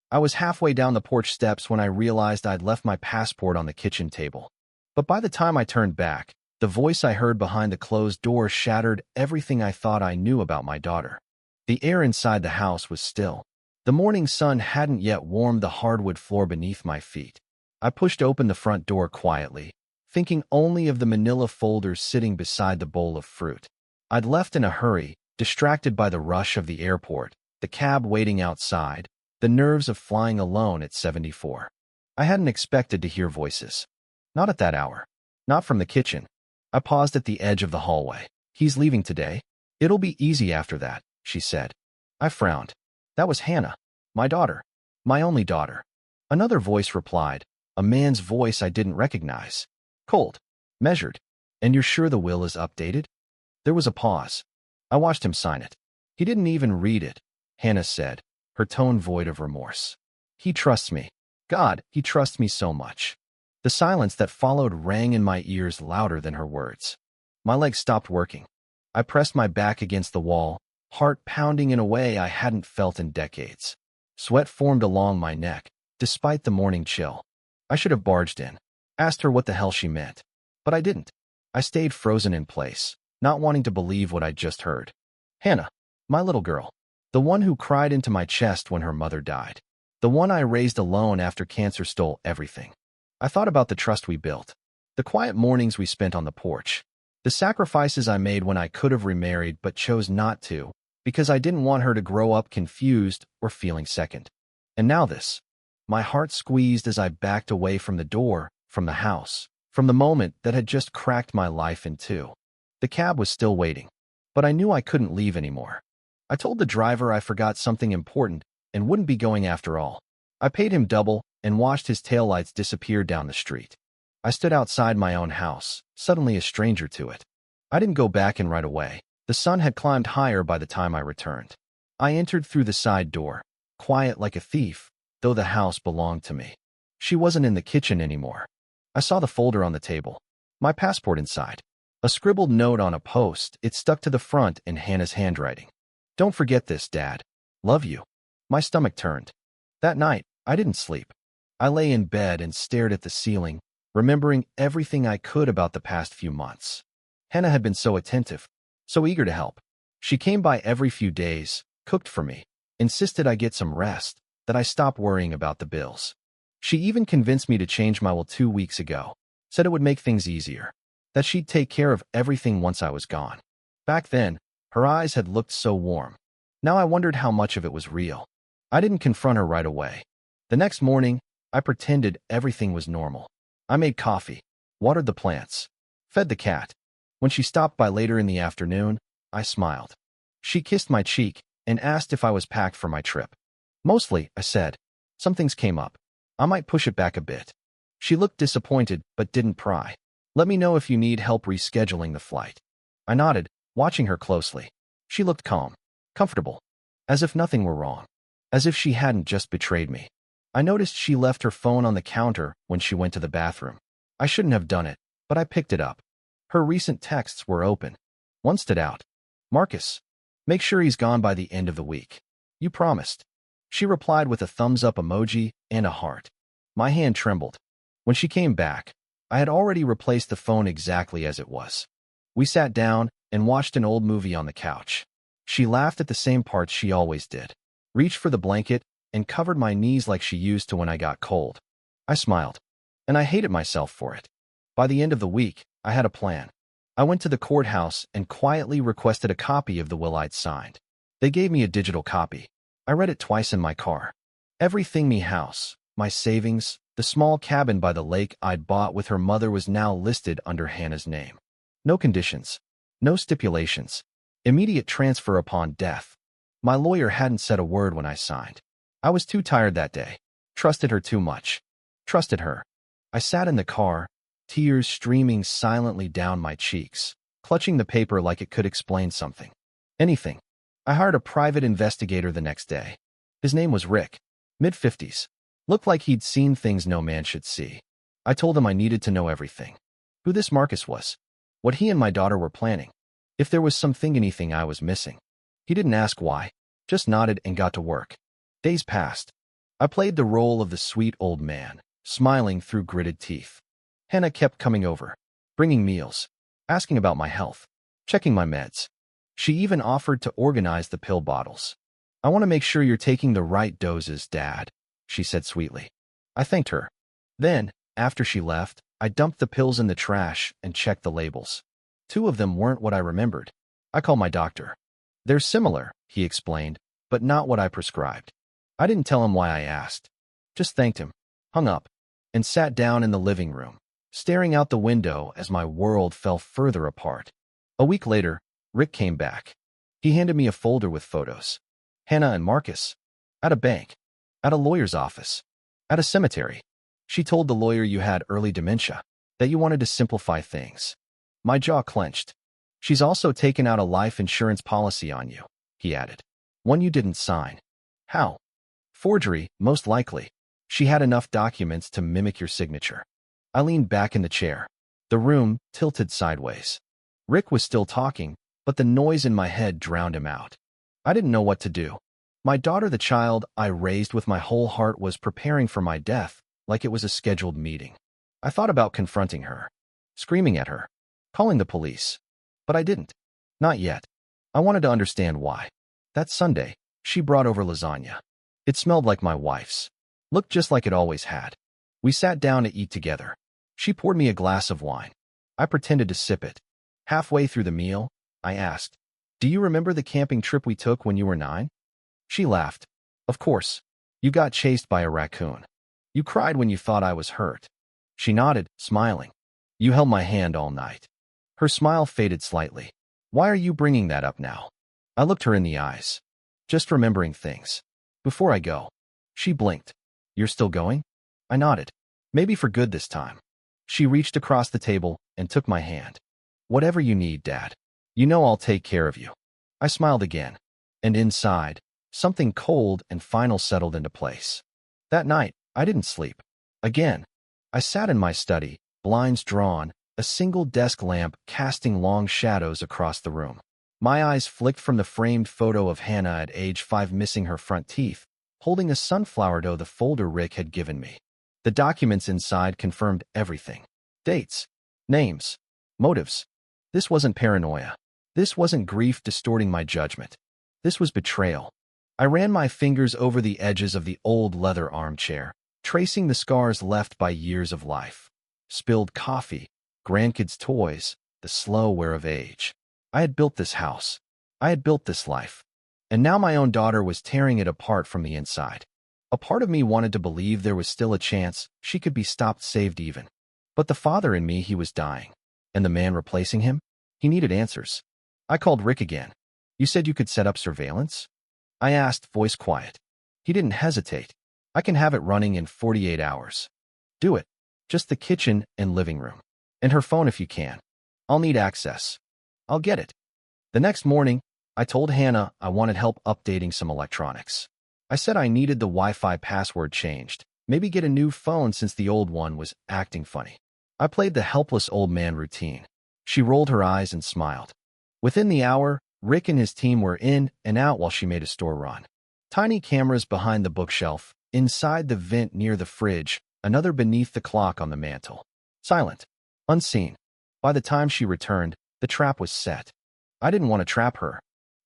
I was halfway down the porch steps when I realized I'd left my passport on the kitchen table. But by the time I turned back, the voice I heard behind the closed door shattered everything I thought I knew about my daughter. The air inside the house was still. The morning sun hadn't yet warmed the hardwood floor beneath my feet. I pushed open the front door quietly, thinking only of the manila folders sitting beside the bowl of fruit. I'd left in a hurry, distracted by the rush of the airport, the cab waiting outside, the nerves of flying alone at 74. I hadn't expected to hear voices. Not at that hour. Not from the kitchen. I paused at the edge of the hallway. "He's leaving today. It'll be easy after that," she said. I frowned. That was Hannah, my daughter, my only daughter. Another voice replied, a man's voice I didn't recognize. Cold. Measured. "And you're sure the will is updated?" There was a pause. I watched him sign it. "He didn't even read it," Hannah said, her tone void of remorse. "He trusts me. God, he trusts me so much." The silence that followed rang in my ears louder than her words. My legs stopped working. I pressed my back against the wall, heart pounding in a way I hadn't felt in decades. Sweat formed along my neck, despite the morning chill. I should have barged in, asked her what the hell she meant. But I didn't. I stayed frozen in place, not wanting to believe what I'd just heard. Hannah, my little girl. The one who cried into my chest when her mother died. The one I raised alone after cancer stole everything. I thought about the trust we built. The quiet mornings we spent on the porch. The sacrifices I made when I could have remarried but chose not to, because I didn't want her to grow up confused or feeling second. And now this. My heart squeezed as I backed away from the door, from the house, from the moment that had just cracked my life in two. The cab was still waiting, but I knew I couldn't leave anymore. I told the driver I forgot something important and wouldn't be going after all. I paid him double and watched his taillights disappear down the street. I stood outside my own house, suddenly a stranger to it. I didn't go back in right away. The sun had climbed higher by the time I returned. I entered through the side door, quiet like a thief, though the house belonged to me. She wasn't in the kitchen anymore. I saw the folder on the table. My passport inside. A scribbled note on a post, it stuck to the front in Hannah's handwriting. "Don't forget this, Dad. Love you." My stomach turned. That night, I didn't sleep. I lay in bed and stared at the ceiling, remembering everything I could about the past few months. Hannah had been so attentive, so eager to help. She came by every few days, cooked for me, insisted I get some rest, that I stop worrying about the bills. She even convinced me to change my will 2 weeks ago, said it would make things easier, that she'd take care of everything once I was gone. Back then, her eyes had looked so warm. Now I wondered how much of it was real. I didn't confront her right away. The next morning, I pretended everything was normal. I made coffee, watered the plants, fed the cat. When she stopped by later in the afternoon, I smiled. She kissed my cheek and asked if I was packed for my trip. "Mostly," I said. "Some things came up. I might push it back a bit." She looked disappointed but didn't pry. "Let me know if you need help rescheduling the flight." I nodded, watching her closely. She looked calm, comfortable, as if nothing were wrong, as if she hadn't just betrayed me. I noticed she left her phone on the counter when she went to the bathroom. I shouldn't have done it, but I picked it up. Her recent texts were open. One stood out. "Marcus, make sure he's gone by the end of the week. You promised." She replied with a thumbs-up emoji and a heart. My hand trembled. When she came back, I had already replaced the phone exactly as it was. We sat down and watched an old movie on the couch. She laughed at the same parts she always did, reached for the blanket, and covered my knees like she used to when I got cold. I smiled, and I hated myself for it. By the end of the week, I had a plan. I went to the courthouse and quietly requested a copy of the will I'd signed. They gave me a digital copy. I read it twice in my car. Everything me house, my savings, the small cabin by the lake I'd bought with her mother was now listed under Hannah's name. No conditions. No stipulations. Immediate transfer upon death. My lawyer hadn't said a word when I signed. I was too tired that day. Trusted her too much. Trusted her. I sat in the car, tears streaming silently down my cheeks, clutching the paper like it could explain something. Anything. I hired a private investigator the next day. His name was Rick. Mid-50s. Looked like he'd seen things no man should see. I told him I needed to know everything. Who this Marcus was. What he and my daughter were planning. If there was anything I was missing. He didn't ask why. Just nodded and got to work. Days passed. I played the role of the sweet old man, smiling through gritted teeth. Hannah kept coming over, bringing meals, asking about my health, checking my meds. She even offered to organize the pill bottles. "I want to make sure you're taking the right doses, Dad," she said sweetly. I thanked her. Then, after she left, I dumped the pills in the trash and checked the labels. 2 of them weren't what I remembered. I called my doctor. "They're similar," he explained, "but not what I prescribed." I didn't tell him why I asked. Just thanked him, hung up, and sat down in the living room, staring out the window as my world fell further apart. A week later, Rick came back. He handed me a folder with photos. Hannah and Marcus. At a bank. At a lawyer's office. At a cemetery. "She told the lawyer you had early dementia, that you wanted to simplify things." My jaw clenched. "She's also taken out a life insurance policy on you," he added. "One you didn't sign." "How?" "Forgery, most likely. She had enough documents to mimic your signature." I leaned back in the chair. The room tilted sideways. Rick was still talking, but the noise in my head drowned him out. I didn't know what to do. My daughter, the child I raised with my whole heart, was preparing for my death like it was a scheduled meeting. I thought about confronting her, screaming at her, calling the police. But I didn't. Not yet. I wanted to understand why. That Sunday, she brought over lasagna. It smelled like my wife's. Looked just like it always had. We sat down to eat together. She poured me a glass of wine. I pretended to sip it. Halfway through the meal, I asked, "Do you remember the camping trip we took when you were 9? She laughed. "Of course. You got chased by a raccoon. You cried when you thought I was hurt." She nodded, smiling. "You held my hand all night." Her smile faded slightly. "Why are you bringing that up now?" I looked her in the eyes. "Just remembering things. Before I go." She blinked. "You're still going?" I nodded. "Maybe for good this time." She reached across the table and took my hand. "Whatever you need, Dad. You know I'll take care of you." I smiled again. And inside, something cold and final settled into place. That night, I didn't sleep. Again, I sat in my study, blinds drawn, a single desk lamp casting long shadows across the room. My eyes flicked from the framed photo of Hannah at age 5 missing her front teeth, holding a sunflower to the folder Rick had given me. The documents inside confirmed everything. Dates, names, motives. This wasn't paranoia. This wasn't grief distorting my judgment. This was betrayal. I ran my fingers over the edges of the old leather armchair, tracing the scars left by years of life. Spilled coffee, grandkids' toys, the slow wear of age. I had built this house. I had built this life. And now my own daughter was tearing it apart from the inside. A part of me wanted to believe there was still a chance she could be stopped, saved even. But the father in me, he was dying. And the man replacing him? He needed answers. I called Rick again. "You said you could set up surveillance?" I asked, voice quiet. He didn't hesitate. "I can have it running in 48 hours. "Do it. Just the kitchen and living room. And her phone if you can. I'll need access." "I'll get it." The next morning, I told Hannah I wanted help updating some electronics. I said I needed the Wi-Fi password changed, maybe get a new phone since the old one was acting funny. I played the helpless old man routine. She rolled her eyes and smiled. Within the hour, Rick and his team were in and out while she made a store run. Tiny cameras behind the bookshelf, inside the vent near the fridge, another beneath the clock on the mantel. Silent. Unseen. By the time she returned, the trap was set. I didn't want to trap her.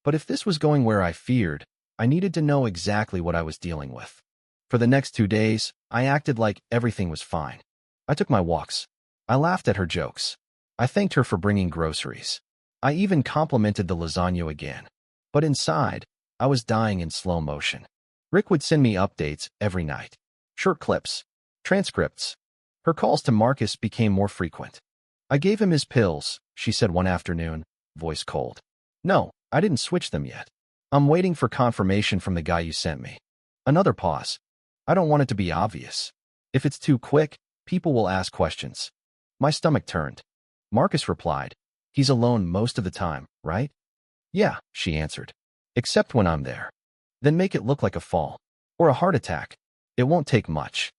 But if this was going where I feared, I needed to know exactly what I was dealing with. For the next 2 days, I acted like everything was fine. I took my walks. I laughed at her jokes. I thanked her for bringing groceries. I even complimented the lasagna again. But inside, I was dying in slow motion. Rick would send me updates every night. Short clips. Transcripts. Her calls to Marcus became more frequent. "I gave him his pills," she said one afternoon, voice cold. "No, I didn't switch them yet. I'm waiting for confirmation from the guy you sent me." Another pause. "I don't want it to be obvious. If it's too quick, people will ask questions." My stomach turned. Marcus replied, "He's alone most of the time, right?" "Yeah," she answered. "Except when I'm there." "Then make it look like a fall. Or a heart attack. It won't take much."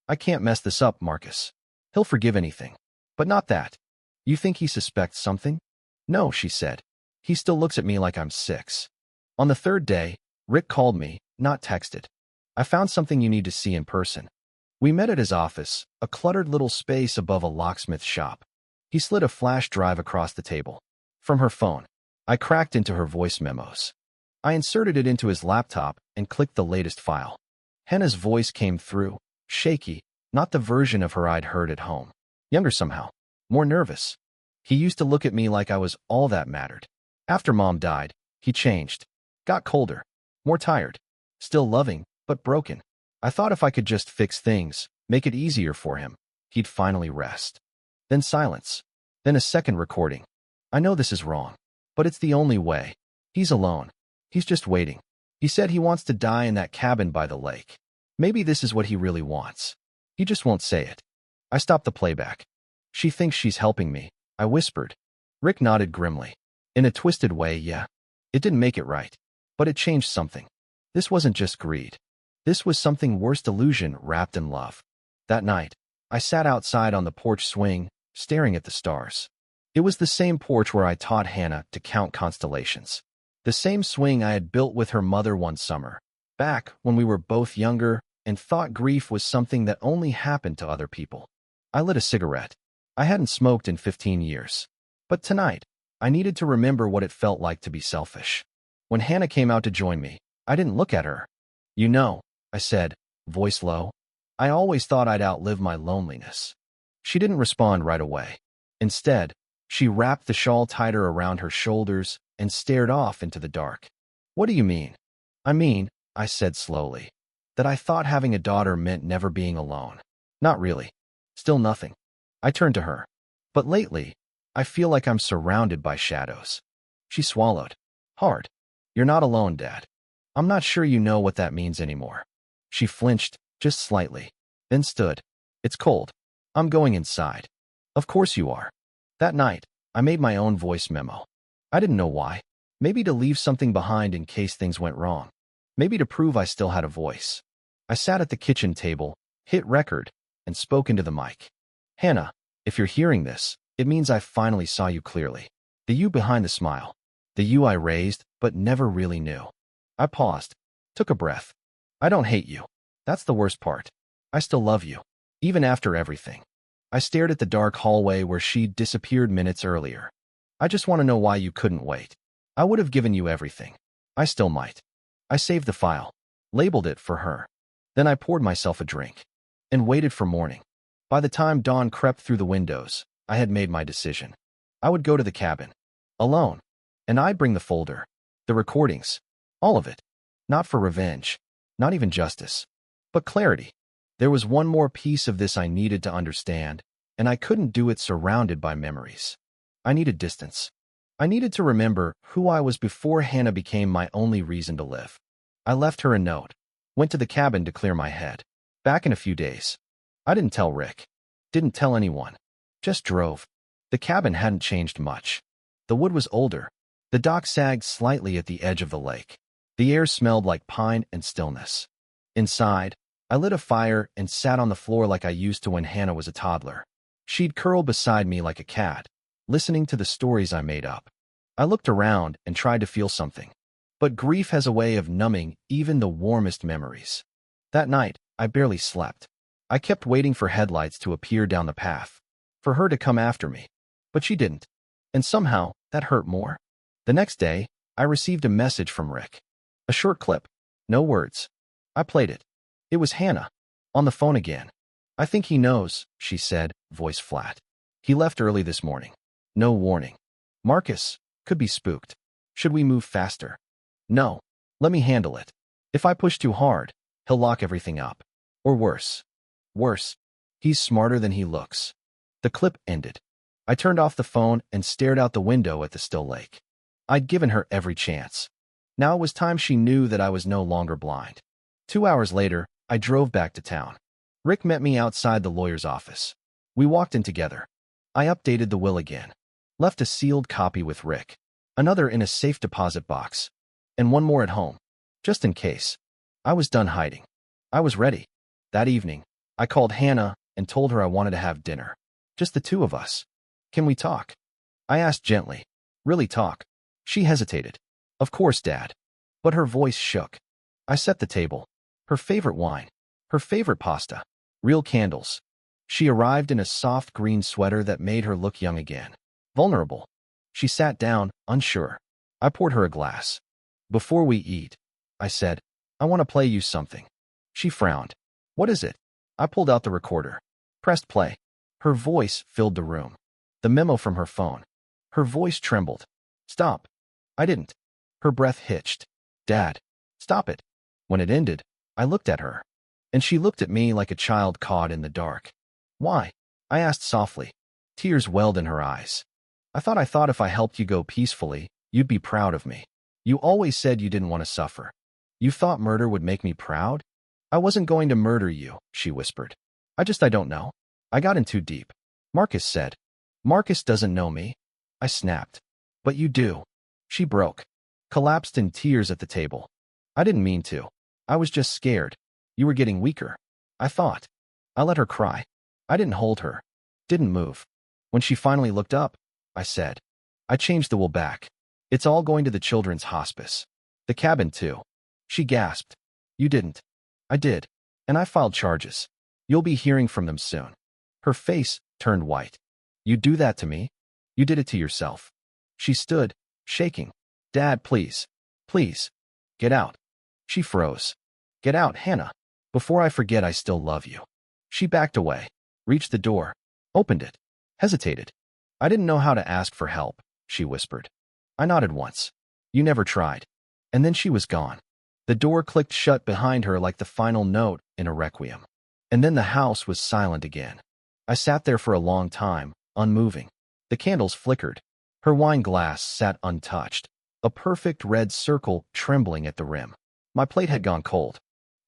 "I can't mess this up, Marcus. He'll forgive anything. But not that." "You think he suspects something?" "No," she said. "He still looks at me like I'm 6." On the 3rd day, Rick called me, not texted. I found something you need to see in person. We met at his office, a cluttered little space above a locksmith shop. He slid a flash drive across the table. From her phone, I cracked into her voice memos. I inserted it into his laptop and clicked the latest file. Hannah's voice came through, shaky, not the version of her I'd heard at home. Younger somehow, more nervous. He used to look at me like I was all that mattered. After Mom died, he changed. Got colder, more tired. Still loving, but broken. I thought if I could just fix things, make it easier for him, he'd finally rest. Then silence. Then a second recording. I know this is wrong, but it's the only way. He's alone. He's just waiting. He said he wants to die in that cabin by the lake. Maybe this is what he really wants. He just won't say it. I stopped the playback. She thinks she's helping me, I whispered. Rick nodded grimly. In a twisted way, yeah. It didn't make it right, but it changed something. This wasn't just greed. This was something worse, delusion wrapped in love. That night, I sat outside on the porch swing, staring at the stars. It was the same porch where I taught Hannah to count constellations. The same swing I had built with her mother one summer, back when we were both younger and thought grief was something that only happened to other people. I lit a cigarette. I hadn't smoked in 15 years. But tonight, I needed to remember what it felt like to be selfish. When Hannah came out to join me, I didn't look at her. You know, I said, voice low, I always thought I'd outlive my loneliness. She didn't respond right away. Instead, she wrapped the shawl tighter around her shoulders and stared off into the dark. What do you mean? I mean, I said slowly, that I thought having a daughter meant never being alone. Not really. Still nothing. I turned to her. But lately, I feel like I'm surrounded by shadows. She swallowed. Hard. You're not alone, Dad. I'm not sure you know what that means anymore. She flinched, just slightly, then stood. It's cold. I'm going inside. Of course you are. That night, I made my own voice memo. I didn't know why. Maybe to leave something behind in case things went wrong. Maybe to prove I still had a voice. I sat at the kitchen table, hit record, and spoke into the mic. Hannah, if you're hearing this, it means I finally saw you clearly. The you behind the smile. The you I raised, but never really knew. I paused, took a breath. I don't hate you. That's the worst part. I still love you, even after everything. I stared at the dark hallway where she'd disappeared minutes earlier. I just want to know why you couldn't wait. I would have given you everything. I still might. I saved the file, labeled it for her. Then I poured myself a drink and waited for morning. By the time dawn crept through the windows, I had made my decision. I would go to the cabin, alone, and I'd bring the folder, the recordings, all of it. Not for revenge, not even justice, but clarity. There was one more piece of this I needed to understand, and I couldn't do it surrounded by memories. I needed distance. I needed to remember who I was before Hannah became my only reason to live. I left her a note, went to the cabin to clear my head. Back in a few days. I didn't tell Rick. Didn't tell anyone. Just drove. The cabin hadn't changed much. The wood was older. The dock sagged slightly at the edge of the lake. The air smelled like pine and stillness. Inside, I lit a fire and sat on the floor like I used to when Hannah was a toddler. She'd curled beside me like a cat, listening to the stories I made up. I looked around and tried to feel something. But grief has a way of numbing even the warmest memories. That night, I barely slept. I kept waiting for headlights to appear down the path, for her to come after me. But she didn't. And somehow, that hurt more. The next day, I received a message from Rick. A short clip. No words. I played it. It was Hannah. On the phone again. I think he knows, she said, voice flat. He left early this morning. No warning. Marcus, could be spooked. Should we move faster? No. Let me handle it. If I push too hard, he'll lock everything up. Or worse. Worse. He's smarter than he looks. The clip ended. I turned off the phone and stared out the window at the still lake. I'd given her every chance. Now it was time she knew that I was no longer blind. 2 hours later, I drove back to town. Rick met me outside the lawyer's office. We walked in together. I updated the will again. Left a sealed copy with Rick. Another in a safe deposit box. And one more at home. Just in case. I was done hiding. I was ready. That evening, I called Hannah and told her I wanted to have dinner. Just the two of us. Can we talk? I asked gently. Really talk? She hesitated. Of course, Dad. But her voice shook. I set the table. her favorite wine, her favorite pasta, real candles. She arrived in a soft green sweater that made her look young again. Vulnerable. She sat down, unsure. I poured her a glass. Before we eat, I said, I want to play you something. She frowned. What is it? I pulled out the recorder. Pressed play. Her voice filled the room. The memo from her phone. Her voice trembled. Stop. I didn't. Her breath hitched. Dad, stop it. When it ended, I looked at her. And she looked at me like a child caught in the dark. Why? I asked softly. Tears welled in her eyes. I thought if I helped you go peacefully, you'd be proud of me. You always said you didn't want to suffer. You thought murder would make me proud? I wasn't going to murder you, she whispered. I don't know. I got in too deep. Marcus said. Marcus doesn't know me. I snapped. But you do. She broke. Collapsed in tears at the table. I didn't mean to. I was just scared. You were getting weaker. I thought. I let her cry. I didn't hold her. Didn't move. When she finally looked up, I said, I changed the will back. It's all going to the children's hospice. The cabin, too. She gasped. You didn't. I did. And I filed charges. You'll be hearing from them soon. Her face turned white. You do that to me? You did it to yourself. She stood, shaking. Dad, please. Please. Get out. She froze. Get out, Hannah. Before I forget, I still love you. She backed away, reached the door, opened it, hesitated. I didn't know how to ask for help, she whispered. I nodded once. You never tried. And then she was gone. The door clicked shut behind her like the final note in a requiem. And then the house was silent again. I sat there for a long time, unmoving. The candles flickered. Her wine glass sat untouched, a perfect red circle trembling at the rim. My plate had gone cold.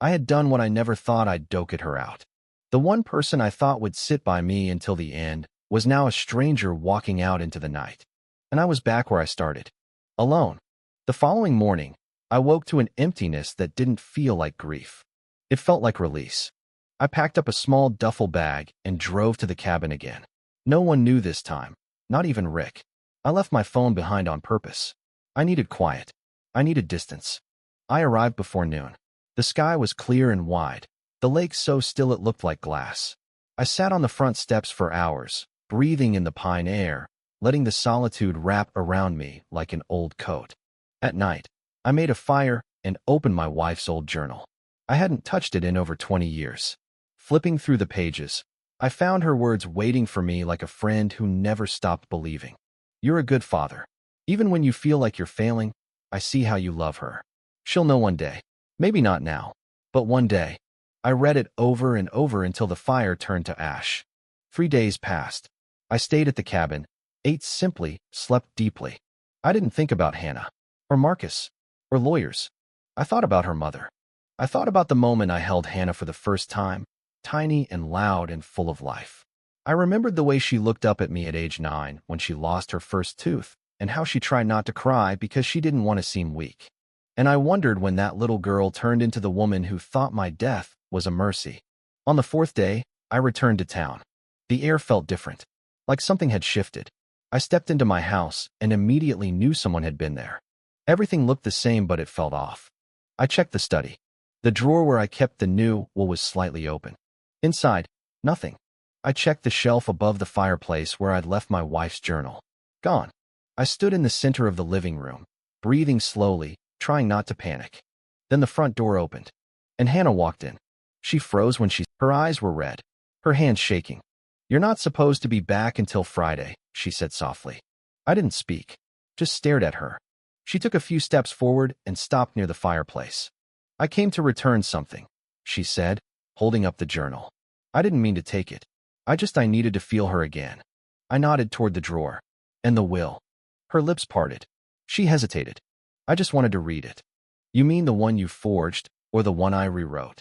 I had done what I never thought I'd doke her out. The one person I thought would sit by me until the end was now a stranger walking out into the night. And I was back where I started. Alone. The following morning, I woke to an emptiness that didn't feel like grief. It felt like release. I packed up a small duffel bag and drove to the cabin again. No one knew this time, not even Rick. I left my phone behind on purpose. I needed quiet. I needed distance. I arrived before noon. The sky was clear and wide, the lake so still it looked like glass. I sat on the front steps for hours, breathing in the pine air, letting the solitude wrap around me like an old coat. At night, I made a fire and opened my wife's old journal. I hadn't touched it in over 20 years. Flipping through the pages, I found her words waiting for me like a friend who never stopped believing. You're a good father. Even when you feel like you're failing, I see how you love her. She'll know one day. Maybe not now, but one day. I read it over and over until the fire turned to ash. 3 days passed. I stayed at the cabin, ate simply, slept deeply. I didn't think about Hannah, or Marcus, or lawyers. I thought about her mother. I thought about the moment I held Hannah for the first time, tiny and loud and full of life. I remembered the way she looked up at me at age 9 when she lost her first tooth, and how she tried not to cry because she didn't want to seem weak. And I wondered when that little girl turned into the woman who thought my death was a mercy. On the 4th day, I returned to town. The air felt different, like something had shifted. I stepped into my house and immediately knew someone had been there. Everything looked the same, but it felt off. I checked the study. The drawer where I kept the new wool was slightly open. Inside, nothing. I checked the shelf above the fireplace where I'd left my wife's journal. Gone. I stood in the center of the living room, breathing slowly, trying not to panic. Then the front door opened, and Hannah walked in. She froze when her eyes were red, her hands shaking. You're not supposed to be back until Friday, she said softly. I didn't speak, just stared at her. She took a few steps forward and stopped near the fireplace. I came to return something, she said, holding up the journal. I didn't mean to take it. I needed to feel her again. I nodded toward the drawer. And the will. Her lips parted. She hesitated. I just wanted to read it. You mean the one you forged, or the one I rewrote?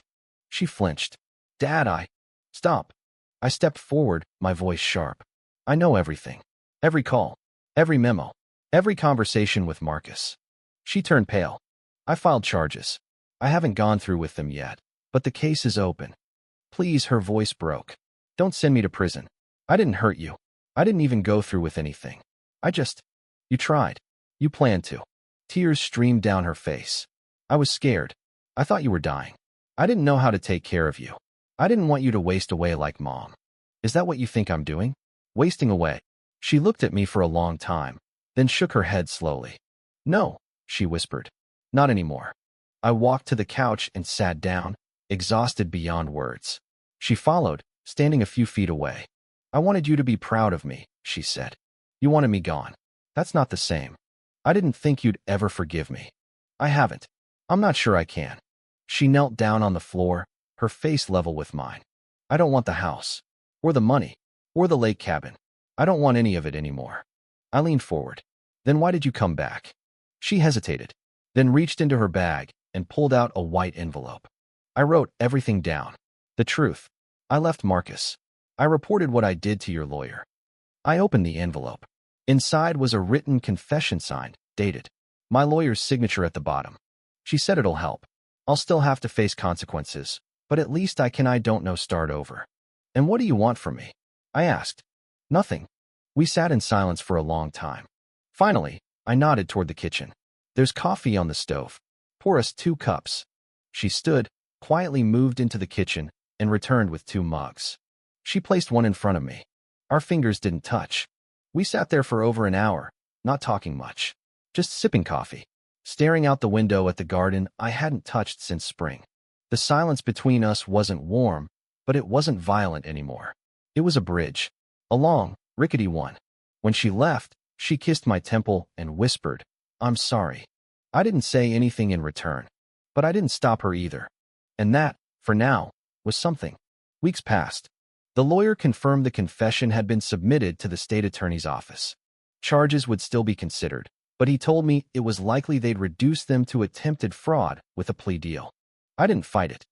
She flinched. Dad, Stop. I stepped forward, my voice sharp. I know everything. Every call. Every memo. Every conversation with Marcus. She turned pale. I filed charges. I haven't gone through with them yet, but the case is open. Please, her voice broke. Don't send me to prison. I didn't hurt you. I didn't even go through with anything. You tried. You planned to. Tears streamed down her face. I was scared. I thought you were dying. I didn't know how to take care of you. I didn't want you to waste away like Mom. Is that what you think I'm doing? Wasting away? She looked at me for a long time, then shook her head slowly. No, she whispered. Not anymore. I walked to the couch and sat down, exhausted beyond words. She followed, standing a few feet away. I wanted you to be proud of me, she said. You wanted me gone. That's not the same. I didn't think you'd ever forgive me. I haven't. I'm not sure I can. She knelt down on the floor, her face level with mine. I don't want the house, or the money, or the lake cabin. I don't want any of it anymore. I leaned forward. Then why did you come back? She hesitated, then reached into her bag and pulled out a white envelope. I wrote everything down. The truth. I left Marcus. I reported what I did to your lawyer. I opened the envelope. Inside was a written confession signed, dated. My lawyer's signature at the bottom. She said it'll help. I'll still have to face consequences, but at least I don't know start over. And what do you want from me? I asked. Nothing. We sat in silence for a long time. Finally, I nodded toward the kitchen. There's coffee on the stove. Pour us 2 cups. She stood, quietly moved into the kitchen, and returned with 2 mugs. She placed one in front of me. Our fingers didn't touch. We sat there for over an hour, not talking much, just sipping coffee, staring out the window at the garden I hadn't touched since spring. The silence between us wasn't warm, but it wasn't violent anymore. It was a bridge, a long, rickety one. When she left, she kissed my temple and whispered, I'm sorry. I didn't say anything in return, but I didn't stop her either. And that, for now, was something. Weeks passed. The lawyer confirmed the confession had been submitted to the state attorney's office. Charges would still be considered, but he told me it was likely they'd reduce them to attempted fraud with a plea deal. I didn't fight it.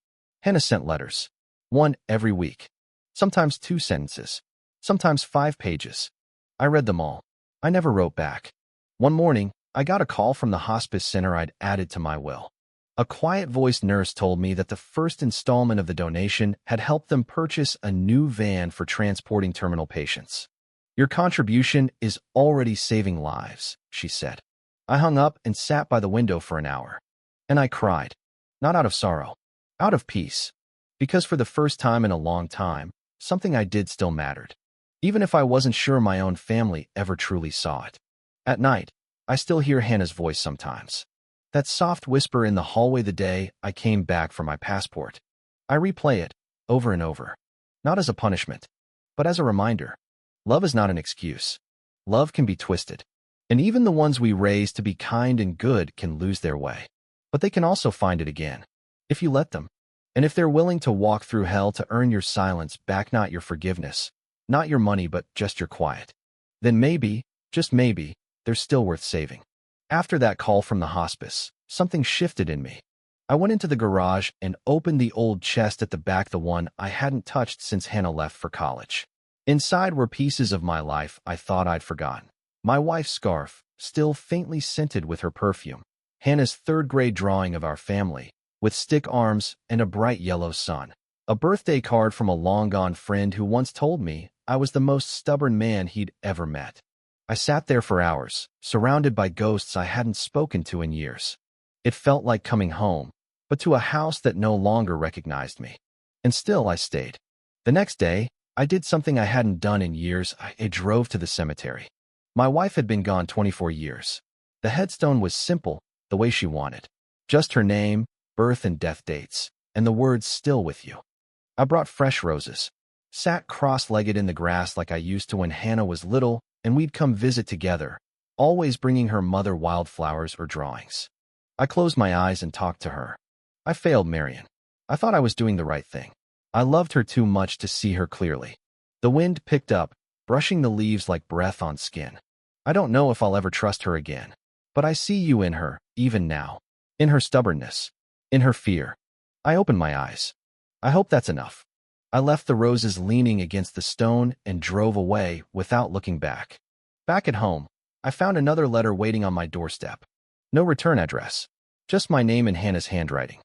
Hannah sent letters. 1 every week. Sometimes 2 sentences. Sometimes 5 pages. I read them all. I never wrote back. One morning, I got a call from the hospice center I'd added to my will. A quiet-voiced nurse told me that the first installment of the donation had helped them purchase a new van for transporting terminal patients. Your contribution is already saving lives, she said. I hung up and sat by the window for an hour. And I cried. Not out of sorrow. Out of peace. Because for the first time in a long time, something I did still mattered. Even if I wasn't sure my own family ever truly saw it. At night, I still hear Hannah's voice sometimes. That soft whisper in the hallway the day I came back for my passport. I replay it, over and over. Not as a punishment, but as a reminder. Love is not an excuse. Love can be twisted. And even the ones we raise to be kind and good can lose their way. But they can also find it again, if you let them. And if they're willing to walk through hell to earn your silence back, not your forgiveness, not your money, but just your quiet, then maybe, just maybe, they're still worth saving. After that call from the hospice, something shifted in me. I went into the garage and opened the old chest at the back, the one I hadn't touched since Hannah left for college. Inside were pieces of my life I thought I'd forgotten. My wife's scarf, still faintly scented with her perfume. Hannah's third-grade drawing of our family, with stick arms and a bright yellow sun. A birthday card from a long-gone friend who once told me I was the most stubborn man he'd ever met. I sat there for hours, surrounded by ghosts I hadn't spoken to in years. It felt like coming home, but to a house that no longer recognized me. And still I stayed. The next day, I did something I hadn't done in years. I drove to the cemetery. My wife had been gone 24 years. The headstone was simple, the way she wanted. Just her name, birth and death dates, and the words, still with you. I brought fresh roses, sat cross-legged in the grass like I used to when Hannah was little, and we'd come visit together, always bringing her mother wildflowers or drawings. I closed my eyes and talked to her. I failed Marion. I thought I was doing the right thing. I loved her too much to see her clearly. The wind picked up, brushing the leaves like breath on skin. I don't know if I'll ever trust her again, but I see you in her, even now. In her stubbornness. In her fear. I opened my eyes. I hope that's enough. I left the roses leaning against the stone and drove away without looking back. Back at home, I found another letter waiting on my doorstep. No return address. Just my name in Hannah's handwriting.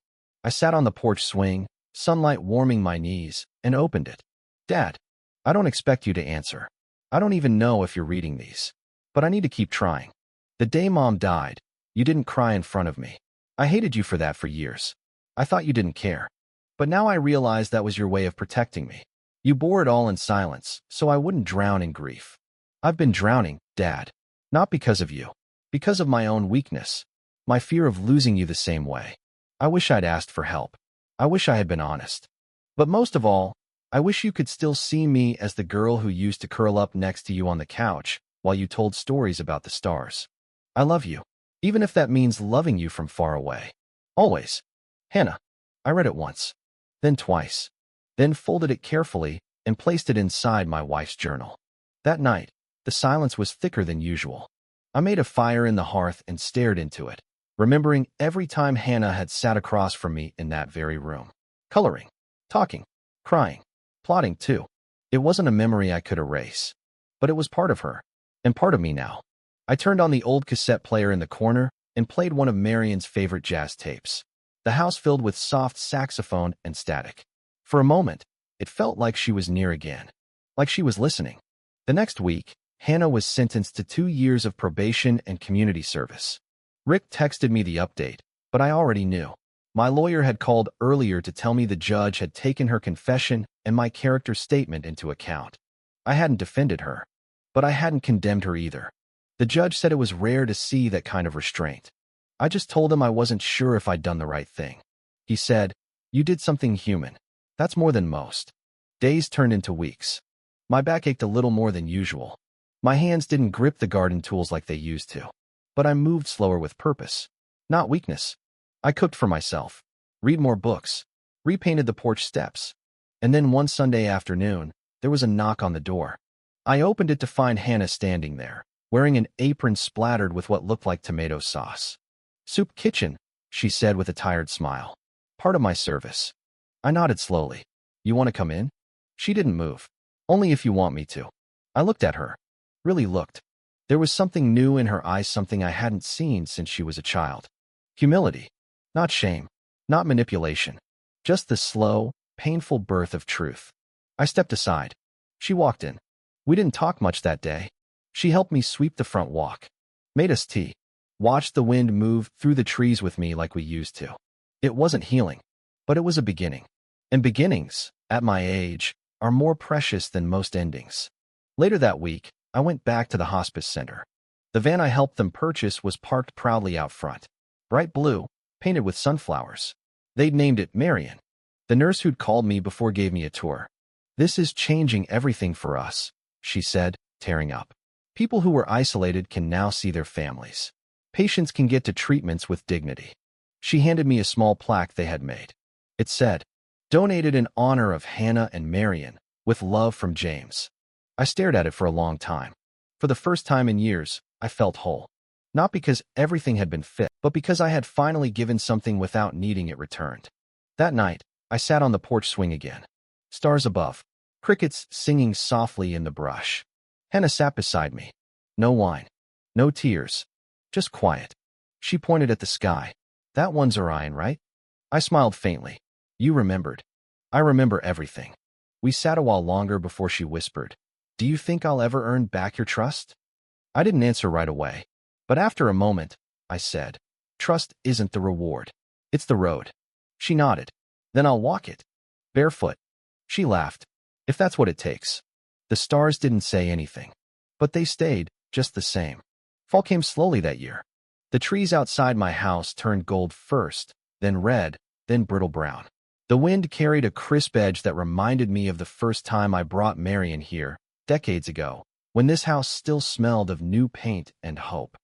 I sat on the porch swing, sunlight warming my knees, and opened it. Dad, I don't expect you to answer. I don't even know if you're reading these. But I need to keep trying. The day Mom died, you didn't cry in front of me. I hated you for that for years. I thought you didn't care. But now I realize that was your way of protecting me. You bore it all in silence, so I wouldn't drown in grief. I've been drowning, Dad. Not because of you. Because of my own weakness. My fear of losing you the same way. I wish I'd asked for help. I wish I had been honest. But most of all, I wish you could still see me as the girl who used to curl up next to you on the couch while you told stories about the stars. I love you, even if that means loving you from far away. Always. Hannah. I read it once, then twice, then folded it carefully and placed it inside my wife's journal. That night, the silence was thicker than usual. I made a fire in the hearth and stared into it, remembering every time Hannah had sat across from me in that very room. Coloring, talking, crying, plotting too. It wasn't a memory I could erase, but it was part of her, and part of me now. I turned on the old cassette player in the corner and played one of Marion's favorite jazz tapes. The house filled with soft saxophone and static. For a moment, it felt like she was near again, like she was listening. The next week, Hannah was sentenced to 2 years of probation and community service. Rick texted me the update, but I already knew. My lawyer had called earlier to tell me the judge had taken her confession and my character statement into account. I hadn't defended her, but I hadn't condemned her either. The judge said it was rare to see that kind of restraint. I just told him I wasn't sure if I'd done the right thing. He said, "You did something human. That's more than most." Days turned into weeks. My back ached a little more than usual. My hands didn't grip the garden tools like they used to. But I moved slower with purpose, not weakness. I cooked for myself, read more books, repainted the porch steps. And then one Sunday afternoon, there was a knock on the door. I opened it to find Hannah standing there, wearing an apron splattered with what looked like tomato sauce. "Soup kitchen," she said with a tired smile. "Part of my service." I nodded slowly. "You want to come in?" She didn't move. "Only if you want me to." I looked at her. Really looked. There was something new in her eyes, something I hadn't seen since she was a child. Humility. Not shame. Not manipulation. Just the slow, painful birth of truth. I stepped aside. She walked in. We didn't talk much that day. She helped me sweep the front walk. Made us tea. Watched the wind move through the trees with me like we used to. It wasn't healing, but it was a beginning. And beginnings, at my age, are more precious than most endings. Later that week, I went back to the hospice center. The van I helped them purchase was parked proudly out front. Bright blue, painted with sunflowers. They'd named it Marion. The nurse who'd called me before gave me a tour. "This is changing everything for us," she said, tearing up. "People who were isolated can now see their families. Patients can get to treatments with dignity." She handed me a small plaque they had made. It said, "Donated in honor of Hannah and Marion, with love from James." I stared at it for a long time. For the first time in years, I felt whole. Not because everything had been fixed, but because I had finally given something without needing it returned. That night, I sat on the porch swing again. Stars above. Crickets singing softly in the brush. Hannah sat beside me. No wine. No tears. Just quiet. She pointed at the sky. "That one's Orion, right?" I smiled faintly. "You remembered." "I remember everything." We sat a while longer before she whispered, "Do you think I'll ever earn back your trust?" I didn't answer right away. But after a moment, I said, "Trust isn't the reward. It's the road." She nodded. "Then I'll walk it. Barefoot." She laughed. "If that's what it takes." The stars didn't say anything. But they stayed, just the same. Fall came slowly that year. The trees outside my house turned gold first, then red, then brittle brown. The wind carried a crisp edge that reminded me of the first time I brought Marion here, decades ago, when this house still smelled of new paint and hope.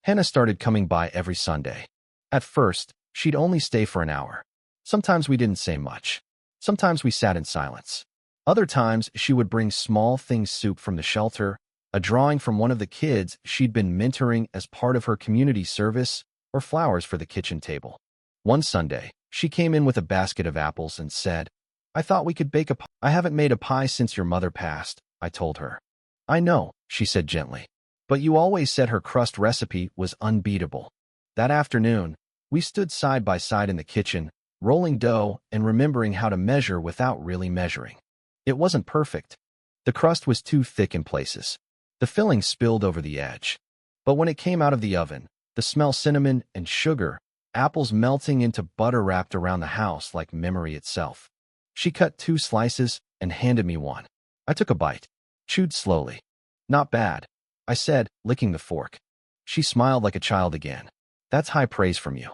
Hannah started coming by every Sunday. At first, she'd only stay for an hour. Sometimes we didn't say much. Sometimes we sat in silence. Other times, she would bring small things, soup from the shelter, a drawing from one of the kids she'd been mentoring as part of her community service, or flowers for the kitchen table. One Sunday, she came in with a basket of apples and said, "I thought we could bake a pie." "I haven't made a pie since your mother passed," I told her. "I know," she said gently. "But you always said her crust recipe was unbeatable." That afternoon, we stood side by side in the kitchen, rolling dough and remembering how to measure without really measuring. It wasn't perfect. The crust was too thick in places. The filling spilled over the edge. But when it came out of the oven, the smell cinnamon and sugar, apples melting into butter wrapped around the house like memory itself. She cut 2 slices and handed me one. I took a bite, chewed slowly. Not bad, I said, licking the fork. She smiled like a child again. That's high praise from you.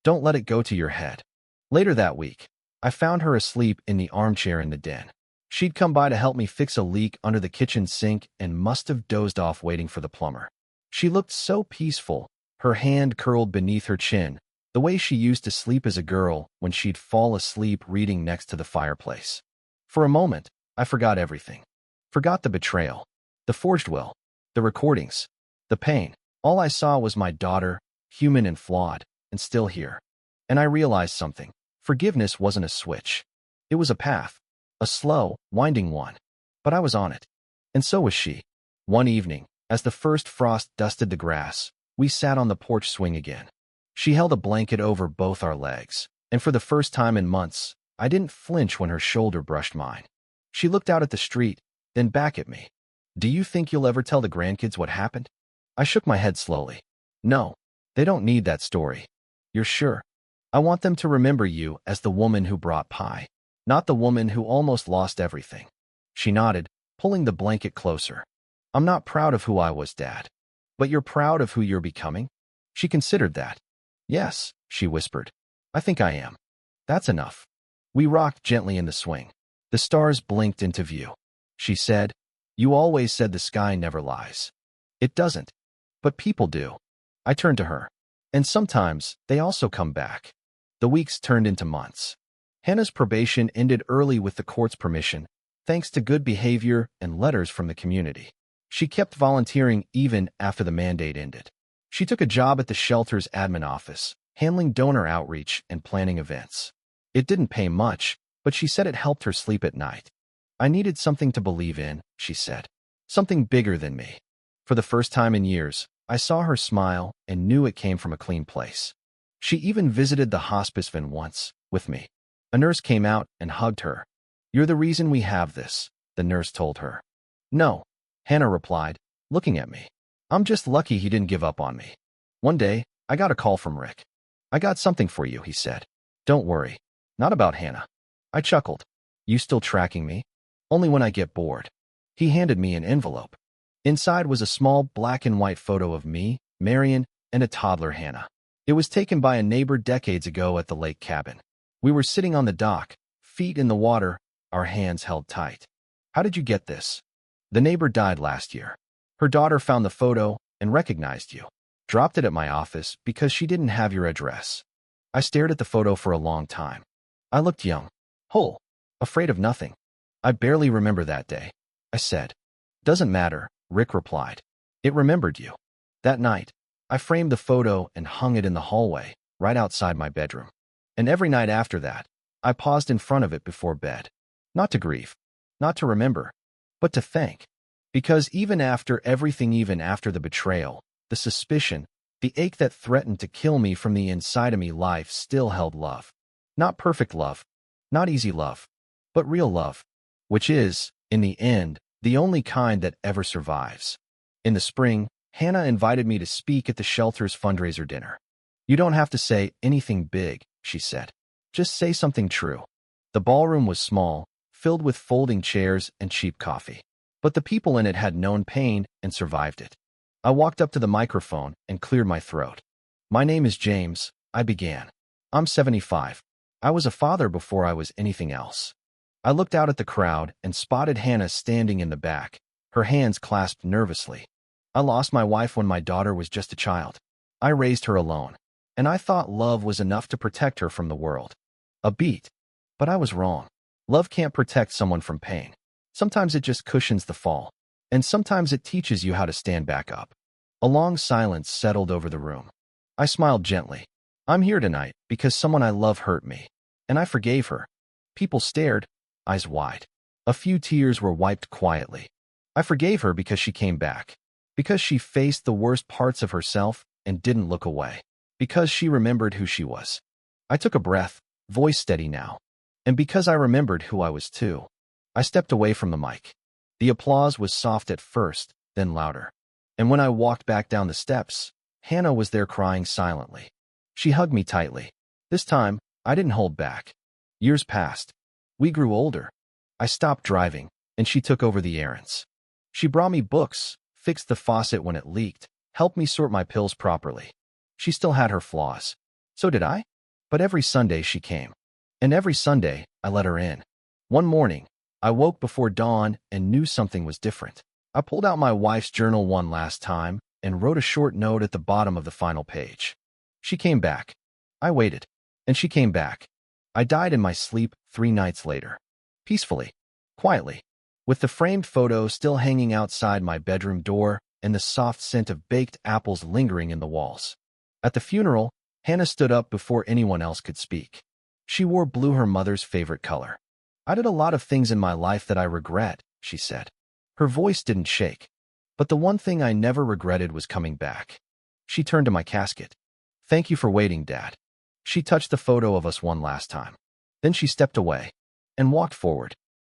Don't let it go to your head. Later that week, I found her asleep in the armchair in the den. She'd come by to help me fix a leak under the kitchen sink and must have dozed off waiting for the plumber. She looked so peaceful, her hand curled beneath her chin, the way she used to sleep as a girl when she'd fall asleep reading next to the fireplace. For a moment, I forgot everything. Forgot the betrayal, the forged will, the recordings, the pain. All I saw was my daughter, human and flawed, and still here. And I realized something. Forgiveness wasn't a switch. It was a path. A slow, winding one. But I was on it. And so was she. One evening, as the first frost dusted the grass, we sat on the porch swing again. She held a blanket over both our legs, and for the first time in months, I didn't flinch when her shoulder brushed mine. She looked out at the street, then back at me. Do you think you'll ever tell the grandkids what happened? I shook my head slowly. No, they don't need that story. You're sure? I want them to remember you as the woman who brought pie, not the woman who almost lost everything. She nodded, pulling the blanket closer. I'm not proud of who I was, Dad. But you're proud of who you're becoming? She considered that. Yes, she whispered. I think I am. That's enough. We rocked gently in the swing. The stars blinked into view. She said, You always said the sky never lies. It doesn't. But people do. I turned to her. And sometimes, they also come back. The weeks turned into months. Hannah's probation ended early with the court's permission, thanks to good behavior and letters from the community. She kept volunteering even after the mandate ended. She took a job at the shelter's admin office, handling donor outreach and planning events. It didn't pay much, but she said it helped her sleep at night. I needed something to believe in, she said. Something bigger than me. For the first time in years, I saw her smile and knew it came from a clean place. She even visited the hospice van once, with me. A nurse came out and hugged her. You're the reason we have this, the nurse told her. No, Hannah replied, looking at me. I'm just lucky he didn't give up on me. One day, I got a call from Rick. I got something for you, he said. Don't worry. Not about Hannah. I chuckled. You still tracking me? Only when I get bored. He handed me an envelope. Inside was a small black and white photo of me, Marion, and a toddler Hannah. It was taken by a neighbor decades ago at the lake cabin. We were sitting on the dock, feet in the water, our hands held tight. How did you get this? The neighbor died last year. Her daughter found the photo and recognized you. Dropped it at my office because she didn't have your address. I stared at the photo for a long time. I looked young, whole, afraid of nothing. I barely remember that day. I said. Doesn't matter, Rick replied. It remembered you. That night, I framed the photo and hung it in the hallway, right outside my bedroom. And every night after that, I paused in front of it before bed. Not to grieve, not to remember, but to thank. Because even after everything, even after the betrayal, the suspicion, the ache that threatened to kill me from the inside of me, life still held love. Not perfect love, not easy love, but real love, which is, in the end, the only kind that ever survives. In the spring, Hannah invited me to speak at the shelter's fundraiser dinner. You don't have to say anything big, she said. Just say something true. The ballroom was small, filled with folding chairs and cheap coffee. But the people in it had known pain and survived it. I walked up to the microphone and cleared my throat. My name is James, I began. I'm 75. I was a father before I was anything else. I looked out at the crowd and spotted Hannah standing in the back, her hands clasped nervously. I lost my wife when my daughter was just a child. I raised her alone, and I thought love was enough to protect her from the world. A beat. But I was wrong. Love can't protect someone from pain. Sometimes it just cushions the fall, and sometimes it teaches you how to stand back up. A long silence settled over the room. I smiled gently. I'm here tonight because someone I love hurt me, and I forgave her. People stared, eyes wide. A few tears were wiped quietly. I forgave her because she came back, because she faced the worst parts of herself and didn't look away, because she remembered who she was. I took a breath, voice steady now, and because I remembered who I was too. I stepped away from the mic. The applause was soft at first, then louder. And when I walked back down the steps, Hannah was there crying silently. She hugged me tightly. This time, I didn't hold back. Years passed. We grew older. I stopped driving, and she took over the errands. She brought me books, fixed the faucet when it leaked, helped me sort my pills properly. She still had her flaws. So did I. But every Sunday she came. And every Sunday, I let her in. One morning, I woke before dawn and knew something was different. I pulled out my wife's journal one last time and wrote a short note at the bottom of the final page. She came back. I waited. And she came back. I died in my sleep 3 nights later. Peacefully. Quietly. With the framed photo still hanging outside my bedroom door and the soft scent of baked apples lingering in the walls. At the funeral, Hannah stood up before anyone else could speak. She wore blue, her mother's favorite color. I did a lot of things in my life that I regret, she said. Her voice didn't shake. But the one thing I never regretted was coming back. She turned to my casket. Thank you for waiting, Dad. She touched the photo of us one last time. Then she stepped away and walked forward.